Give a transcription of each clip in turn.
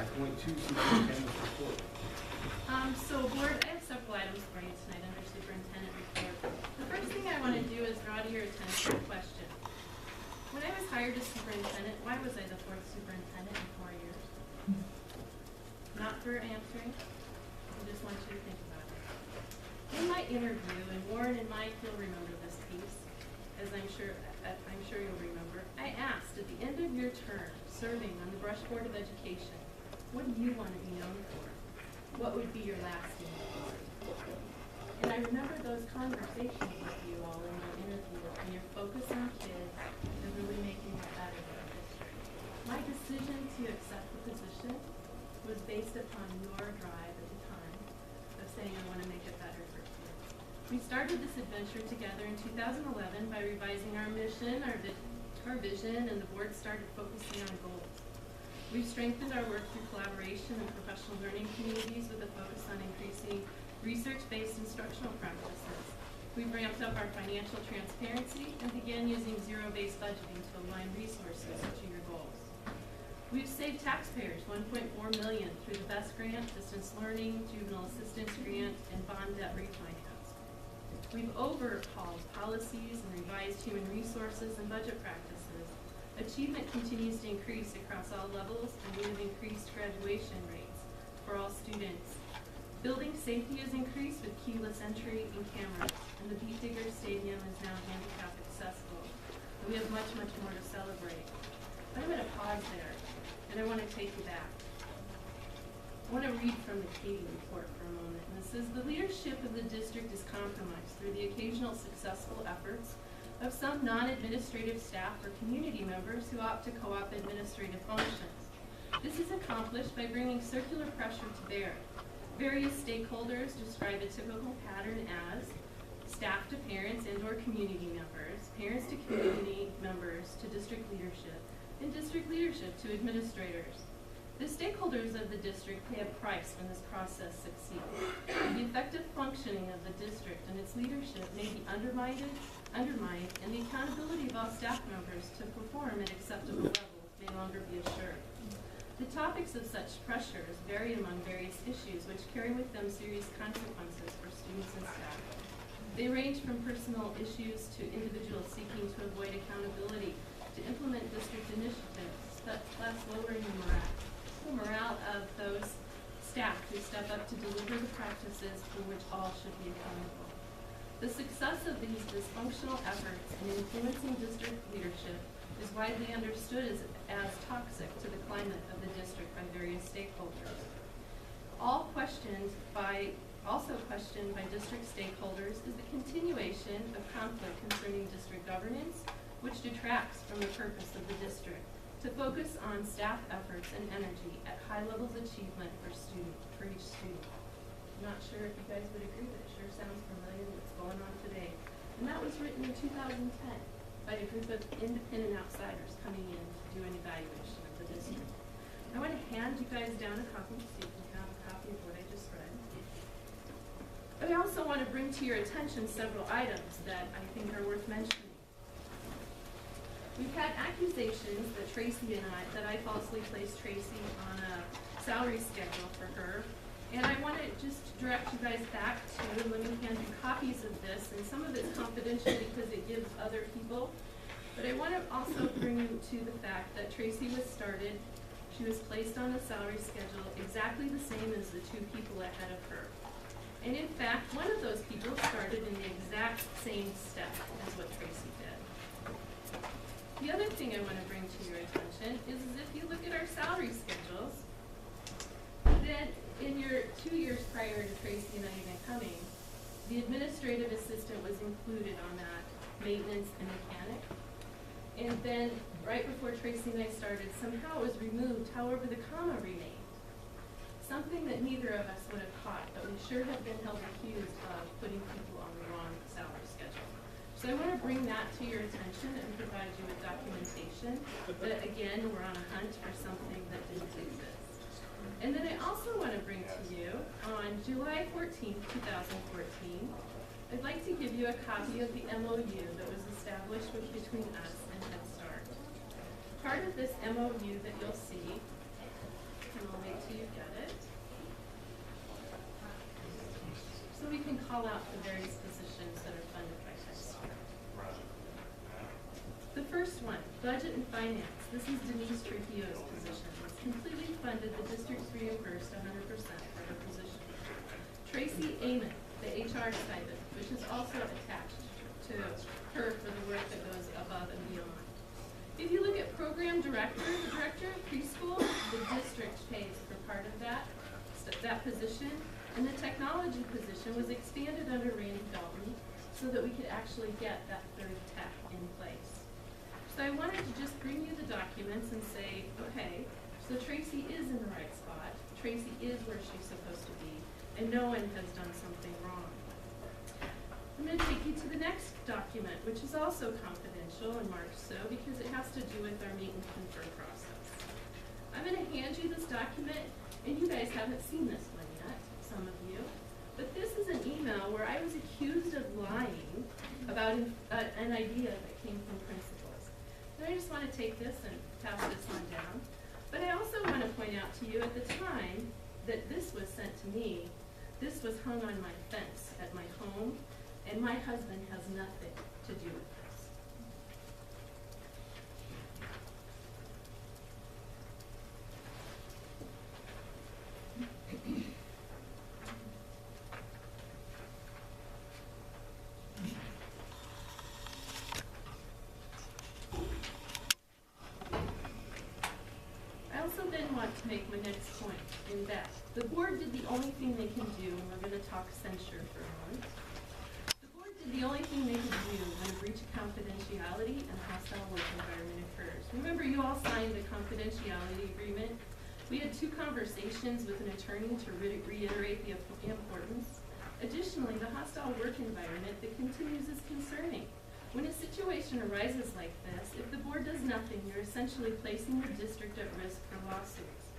5.2, Superintendent's report. So board, I have several items for you tonight under Superintendent report. The first thing I want to do is draw to your attention a question. When I was hired as superintendent, why was I the fourth superintendent in 4 years? Not for answering. I just want you to think about it. In my interview, and Warren and Mike, you'll remember this piece, as I'm sure you'll remember, I asked at the end of your term serving on the Brush Board of Education, what do you want to be known for? What would be your lasting legacy? And I remember those conversations with you all in my interview and your focus on kids and really making it better in our district. My decision to accept the position was based upon your drive at the time of saying I want to make it better for kids. We started this adventure together in 2011 by revising our mission, our vision, and the board started focusing on goals. We've strengthened our work through collaboration and professional learning communities with a focus on increasing research-based instructional practices. We've ramped up our financial transparency and began using zero-based budgeting to align resources to your goals. We've saved taxpayers $1.4 million through the BEST grant, distance learning, juvenile assistance grant, and bond debt refinance. We've overhauled policies and revised human resources and budget practices. Achievement continues to increase across all levels, and we have increased graduation rates for all students. Building safety has increased with keyless entry and cameras, and the Beat Digger Stadium is now handicap accessible. And we have much, much more to celebrate. But I'm going to pause there, and I want to take you back. I want to read from the Katie report for a moment, and it says, the leadership of the district is compromised through the occasional successful efforts of some non-administrative staff or community members who opt to co-op administrative functions. This is accomplished by bringing circular pressure to bear. Various stakeholders describe a typical pattern as staff to parents and or community members, parents to community members to district leadership, and district leadership to administrators. The stakeholders of the district pay a price when this process succeeds. The effective functioning of the district and its leadership may be undermined, and the accountability of all staff members to perform at acceptable levels may longer be assured. The topics of such pressures vary among various issues which carry with them serious consequences for students and staff. They range from personal issues to individuals seeking to avoid accountability to implement district initiatives, thus lowering the morale of those staff who step up to deliver the practices for which all should be accountable. The success of these dysfunctional efforts in influencing district leadership is widely understood as toxic to the climate of the district by various stakeholders. Also questioned by district stakeholders is the continuation of conflict concerning district governance, which detracts from the purpose of the district to focus on staff efforts and energy at high levels of achievement for each student. I'm not sure if you guys would agree, but it sure sounds familiar with what's going on today. And that was written in 2010 by a group of independent outsiders coming in to do an evaluation of the district. I want to hand you guys down a copy so you can have a copy of what I just read. But I also want to bring to your attention several items that I think are worth mentioning. We've had accusations that I falsely placed Tracy on a salary schedule for her. And I want to just direct you guys back to, let me hand you copies of this, and some of it's confidential because it gives other people. But I want to also bring you to the fact that Tracy she was placed on a salary schedule exactly the same as the two people ahead of her. And in fact, one of those people started in the exact same step as what Tracy did. The other thing I want to bring to your attention is if you look at our salary schedules, then in your 2 years prior to Tracy and I even coming, the administrative assistant was included on that, maintenance and mechanic. And then right before Tracy and I started, somehow it was removed, however the comma remained. Something that neither of us would have caught, but we sure have been held accused of putting people on the wrong salary schedule. So I want to bring that to your attention and provide you with documentation that, again, we're on a hunt for something that didn't exist. And then I also want to bring to you, on July 14th, 2014, I'd like to give you a copy of the MOU that was established between us and Head Start. Part of this MOU that you'll see, and I'll make can call out the various positions that are funded by TechStar. The first one, budget and finance. This is Denise Trujillo's position. It's completely funded. The district's reimbursed 100% for her position. Tracy Amon, the HR stipend, which is also attached to her for the work that goes above and beyond. If you look at program director, the director of preschool, the district pays for part of that position, and the technology position was expanded under Randy Dalton so that we could actually get that third tech in place. So I wanted to just bring you the documents and say, okay, so Tracy is in the right spot, Tracy is where she's supposed to be, and no one has done something wrong. I'm going to take you to the next document, which is also confidential and marked so because it has to do with our meet and confer process. I'm going to hand you this document, and you guys haven't seen this one yet, some of you, but this is an email where I was accused of lying about an idea that came from principals. And I just want to take this and pass this on down. But I also want to point out to you at the time that this was sent to me, this was hung on my fence at my home, and my husband has nothing to do with this. I also then want to make my next point in that the board did the only thing they can do, and we're going to talk censure for a moment. The only thing they can do when a breach of confidentiality and a hostile work environment occurs. Remember, you all signed the confidentiality agreement. We had 2 conversations with an attorney to reiterate the importance. Additionally, the hostile work environment that continues is concerning. When a situation arises like this, if the board does nothing, you're essentially placing the district at risk for lawsuits.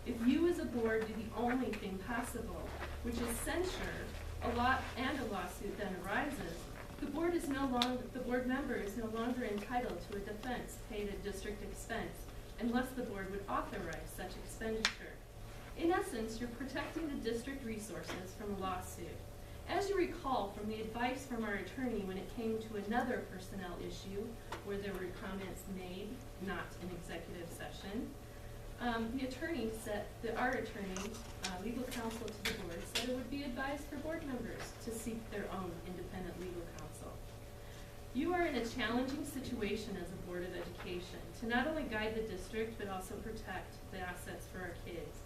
If you as a board do the only thing possible, which is censure, a lawsuit then arises, the board member is no longer entitled to a defense paid at district expense unless the board would authorize such expenditure. In essence, you're protecting the district resources from a lawsuit. As you recall from the advice from our attorney when it came to another personnel issue where there were comments made, not in executive session, the attorney said, our attorney, legal counsel to the board, said it would be advised for board members to seek their own independent legal counsel. You are in a challenging situation as a Board of Education to not only guide the district but also protect the assets for our kids.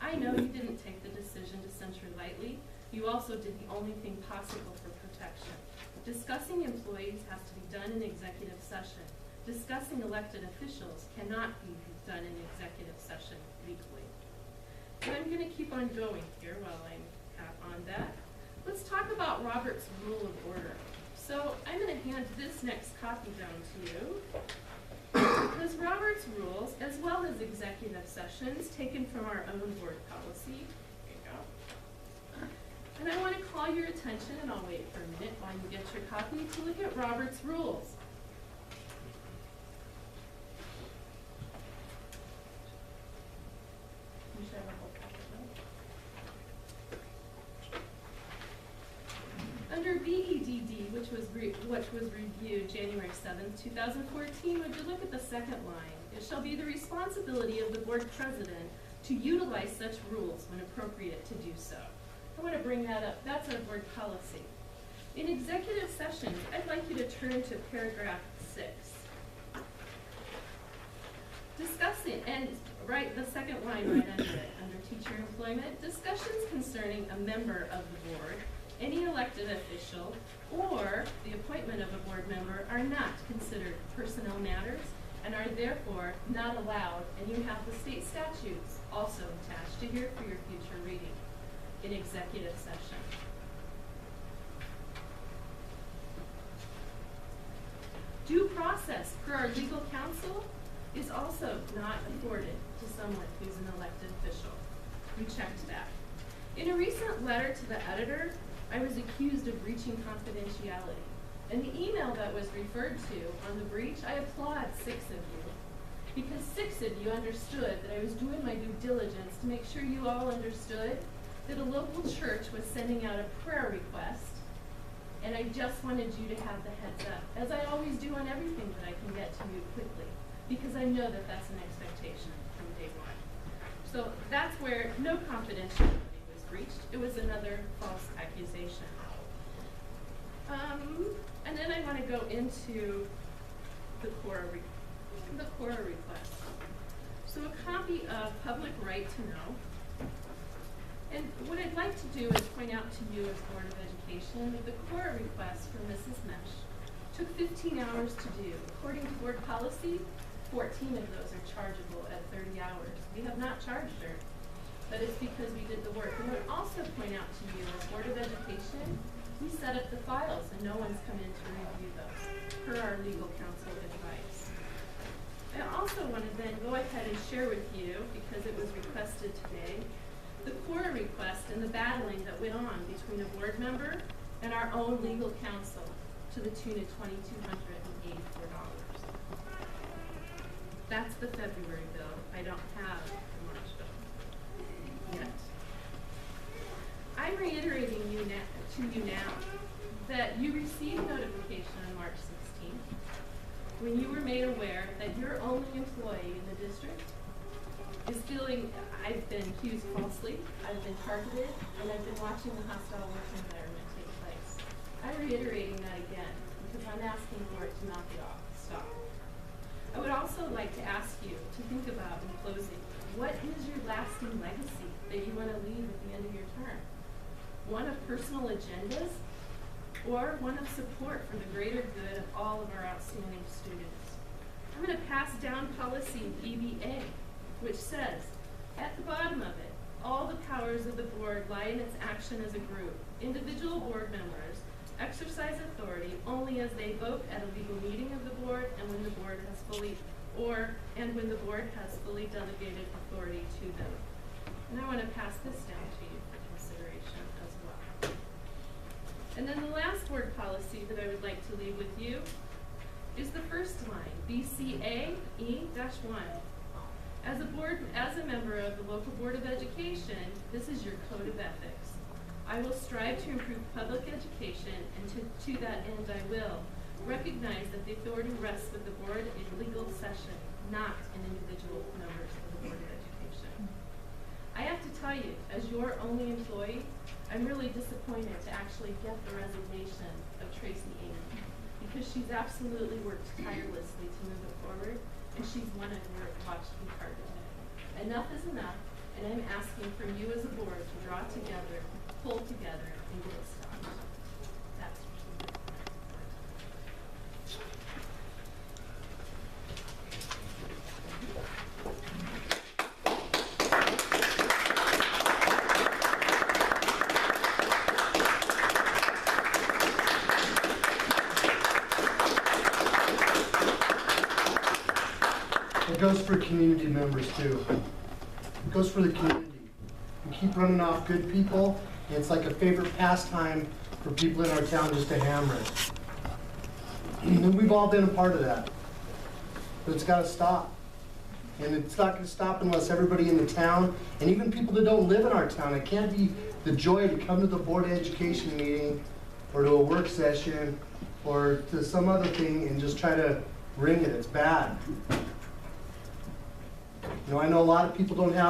I know you didn't take the decision to censure lightly. You also did the only thing possible for protection. Discussing employees has to be done in executive session. Discussing elected officials cannot be done in executive session legally. And I'm going to keep on going here while I'm on that. Let's talk about Robert's Rule of Order. So I'm going to hand this next copy down to you because Robert's rules, as well as executive sessions taken from our own board policy, here you go. And I want to call your attention, and I'll wait for a minute while you get your copy, to look at Robert's rules. You should have a whole packet, right? Under BEDD, which was reviewed January 7th, 2014, would you look at the second line? It shall be the responsibility of the board president to utilize such rules when appropriate to do so. I want to bring that up. That's our board policy. In executive session, I'd like you to turn to paragraph 6. Discussing, and write the second line right under it, under teacher employment, discussions concerning a member of the board, any elected official, or the appointment of a board member are not considered personnel matters and are therefore not allowed, and you have the state statutes also attached to here for your future reading in executive session. Due process per our legal counsel is also not afforded to someone who's an elected official. We checked that. In a recent letter to the editor, I was accused of breaching confidentiality. And the email that was referred to on the breach, I applaud 6 of you, because 6 of you understood that I was doing my due diligence to make sure you all understood that a local church was sending out a prayer request, and I just wanted you to have the heads up, as I always do on everything that I can get to you quickly, because I know that that's an expectation from day one. So that's where no confidentiality was breached. It was another false accusation. And then I want to go into the Cora request. So a copy of Public Right to Know. And what I'd like to do is point out to you as Board of Education that the Cora request for Mrs. Mesh took 15 hours to do. According to board policy, 14 of those are chargeable at 30 hours. We have not charged her, but it's because we did the work. And I would also point out to you as Board of Education, we set up the files and no one's come in to review those, per our legal counsel advice. I also want to then go ahead and share with you, because it was requested today, the Cora request and the battling that went on between a board member and our own legal counsel to the tune of $2,284. That's the February bill. I don't have the March bill yet. I'm reiterating to you now that you received notification on March 16th when you were made aware that your only employee in the district is feeling, I've been accused falsely, I've been targeted, and I've been watching the hostile work environment take place. I'm reiterating that again because I'm asking for it to knock it off, stop. I would also like to ask you to think about, in closing, what is your lasting legacy that you want to leave at the end of your term? One of personal agendas or one of support for the greater good of all of our outstanding students? I'm going to pass down policy EBA, which says, at the bottom of it, all the powers of the board lie in its action as a group. Individual board members exercise authority only as they vote at a legal meeting of the board and when the board has fully delegated authority to them. And I want to pass this down to you for consideration as well. And then the last board policy that I would like to leave with you is the first line, BCA E-1. As a member of the local Board of Education, this is your code of ethics. I will strive to improve public education, and to that end I will recognize that the authority rests with the board in legal session, not in individual members of the Board of Education. I have to tell you, as your only employee, I'm really disappointed to actually get the resignation of Tracy Amy, because she's absolutely worked tirelessly to move it forward, and she's one I've watched be targeted. Enough is enough, and I'm asking for you as a board to draw together, pull together, and get it stopped. That's It goes for community members too. It goes for the community. We keep running off good people, and it's like a favorite pastime for people in our town just to hammer it. And we've all been a part of that. But it's got to stop. And it's not going to stop unless everybody in the town, and even people that don't live in our town, it can't be the joy to come to the Board of Education meeting or to a work session or to some other thing and just try to ring it. It's bad. You know, I know a lot of people don't have